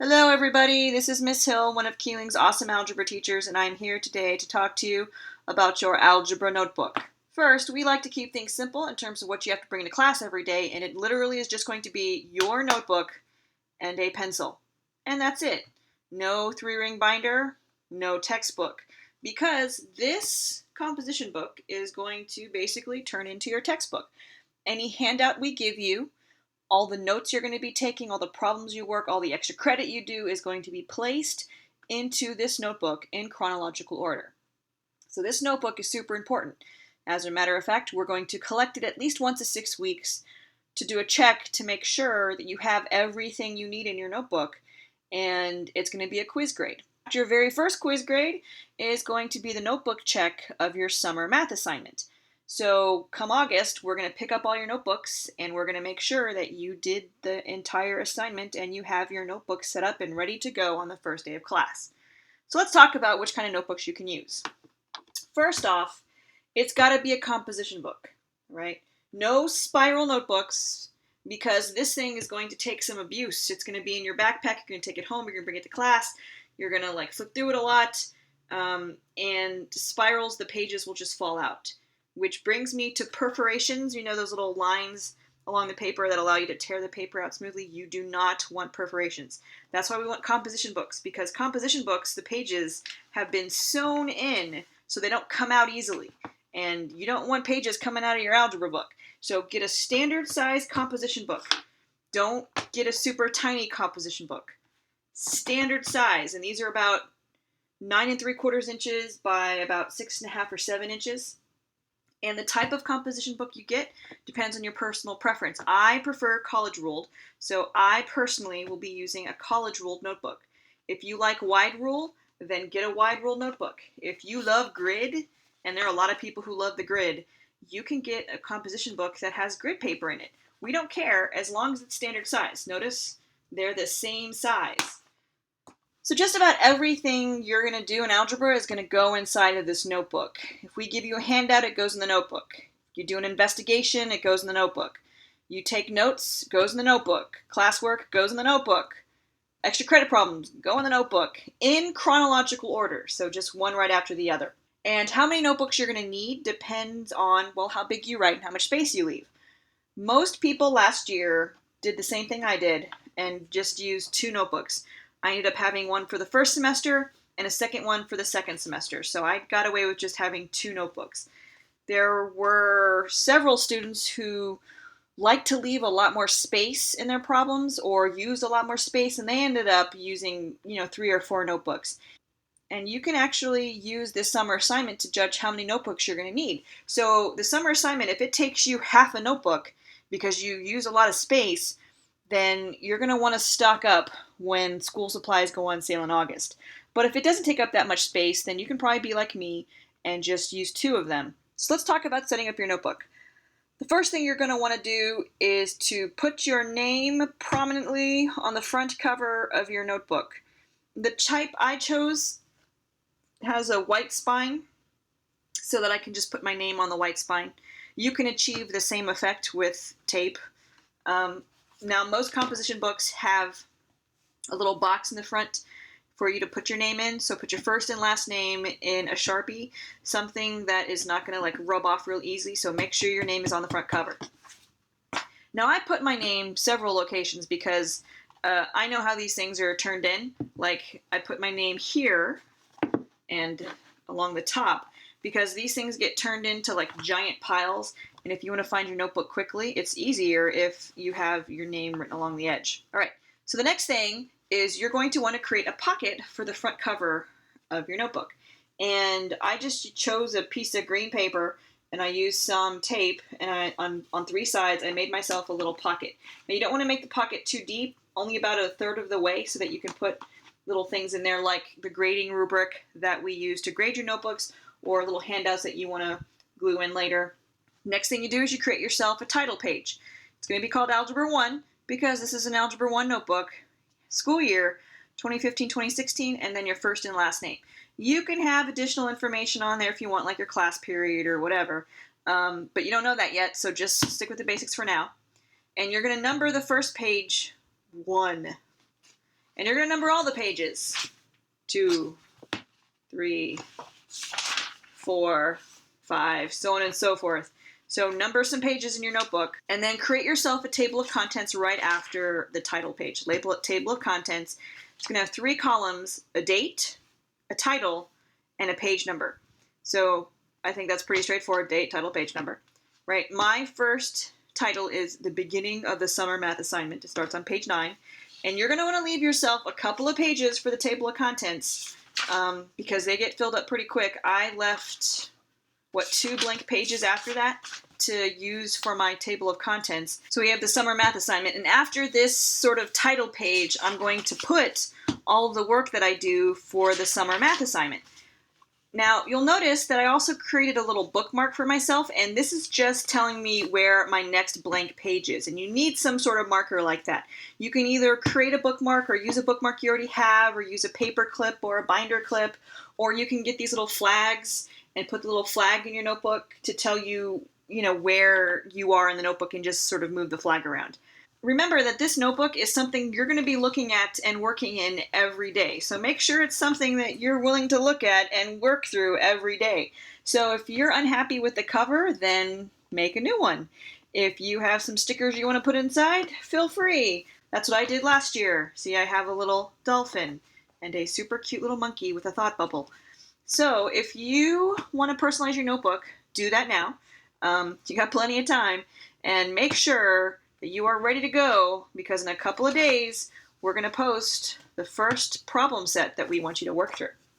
Hello, everybody. This is Miss Hill, one of Keeling's awesome algebra teachers, and I'm here today to talk to you about your algebra notebook. First, we like to keep things simple in terms of what you have to bring to class every day, and it literally is just going to be your notebook and a pencil. And that's it. No three-ring binder, no textbook, because this composition book is going to basically turn into your textbook. Any handout we give you, all the notes you're going to be taking, all the problems you work, all the extra credit you do is going to be placed into this notebook in chronological order. So this notebook is super important. As a matter of fact, we're going to collect it at least once a 6 weeks to do a check to make sure that you have everything you need in your notebook, and it's going to be a quiz grade. Your very first quiz grade is going to be the notebook check of your summer math assignment. So come August, we're going to pick up all your notebooks and we're going to make sure that you did the entire assignment and you have your notebook set up and ready to go on the first day of class. So let's talk about which kind of notebooks you can use. First off, it's got to be a composition book, right? No spiral notebooks, because this thing is going to take some abuse. It's going to be in your backpack, you're going to take it home, you're going to bring it to class, you're going to flip through it a lot, and spirals, the pages will just fall out. Which brings me to perforations. You know those little lines along the paper that allow you to tear the paper out smoothly? You do not want perforations. That's why we want composition books, because composition books, the pages have been sewn in so they don't come out easily. And you don't want pages coming out of your algebra book. So get a standard size composition book. Don't get a super tiny composition book. Standard size, and these are about 9 3/4 inches by about 6.5 or 7 inches. And the type of composition book you get depends on your personal preference. I prefer college ruled, so I personally will be using a college ruled notebook. If you like wide rule, then get a wide ruled notebook. If you love grid, and there are a lot of people who love the grid, you can get a composition book that has grid paper in it. We don't care as long as it's standard size. Notice they're the same size. So just about everything you're going to do in algebra is going to go inside of this notebook. If we give you a handout, it goes in the notebook. If you do an investigation, it goes in the notebook. You take notes, it goes in the notebook. Classwork goes in the notebook. Extra credit problems go in the notebook in chronological order, so just one right after the other. And how many notebooks you're going to need depends on, well, how big you write and how much space you leave. Most people last year did the same thing I did and just used 2 notebooks. I ended up having one for the first semester and a second one for the second semester. So I got away with just having 2 notebooks. There were several students who liked to leave a lot more space in their problems or used a lot more space, and they ended up using, 3 or 4 notebooks. And you can actually use this summer assignment to judge how many notebooks you're going to need. So the summer assignment, if it takes you half a notebook because you use a lot of space, then you're going to want to stock up when school supplies go on sale in August. But if it doesn't take up that much space, then you can probably be like me and just use 2 of them. So let's talk about setting up your notebook. The first thing you're going to want to do is to put your name prominently on the front cover of your notebook. The type I chose has a white spine so that I can just put my name on the white spine. You can achieve the same effect with tape. Now, most composition books have a little box in the front for you to put your name in. So put your first and last name in a Sharpie, something that is not going to rub off real easy. So make sure your name is on the front cover. Now, I put my name several locations because I know how these things are turned in. I put my name here and along the top, because these things get turned into giant piles, and if you want to find your notebook quickly, it's easier if you have your name written along the edge. All right, so the next thing is you're going to want to create a pocket for the front cover of your notebook. And I just chose a piece of green paper and I used some tape, and on 3 sides I made myself a little pocket. Now, you don't want to make the pocket too deep, only about 1/3 of the way, so that you can put little things in there like the grading rubric that we use to grade your notebooks, or little handouts that you want to glue in later. Next thing you do is you create yourself a title page. It's going to be called Algebra 1 because this is an Algebra 1 notebook. School year 2015-2016, and then your first and last name. You can have additional information on there if you want, like your class period or whatever, but you don't know that yet, so just stick with the basics for now. And you're going to number the first page 1. And you're going to number all the pages. 2, 3, 4, 5, so on and so forth. So number some pages in your notebook, and then create yourself a table of contents right after the title page. Label it table of contents. It's going to have 3 columns: a date, a title, and a page number. So I think that's pretty straightforward: date, title, page number. Right? My first title is The Beginning of the Summer Math Assignment. It starts on page 9. And you're going to want to leave yourself a couple of pages for the table of contents because they get filled up pretty quick. I left, 2 blank pages after that to use for my table of contents. So we have the summer math assignment. And after this sort of title page, I'm going to put all of the work that I do for the summer math assignment. Now, you'll notice that I also created a little bookmark for myself, and this is just telling me where my next blank page is. And you need some sort of marker like that. You can either create a bookmark or use a bookmark you already have, or use a paper clip or a binder clip, or you can get these little flags and put the little flag in your notebook to tell you, where you are in the notebook, and just sort of move the flag around. Remember that this notebook is something you're going to be looking at and working in every day. So make sure it's something that you're willing to look at and work through every day. So if you're unhappy with the cover, then make a new one. If you have some stickers you want to put inside, feel free. That's what I did last year. See, I have a little dolphin and a super cute little monkey with a thought bubble. So if you want to personalize your notebook, do that now. You got plenty of time. And make sure that you are ready to go, because in a couple of days, we're going to post the first problem set that we want you to work through.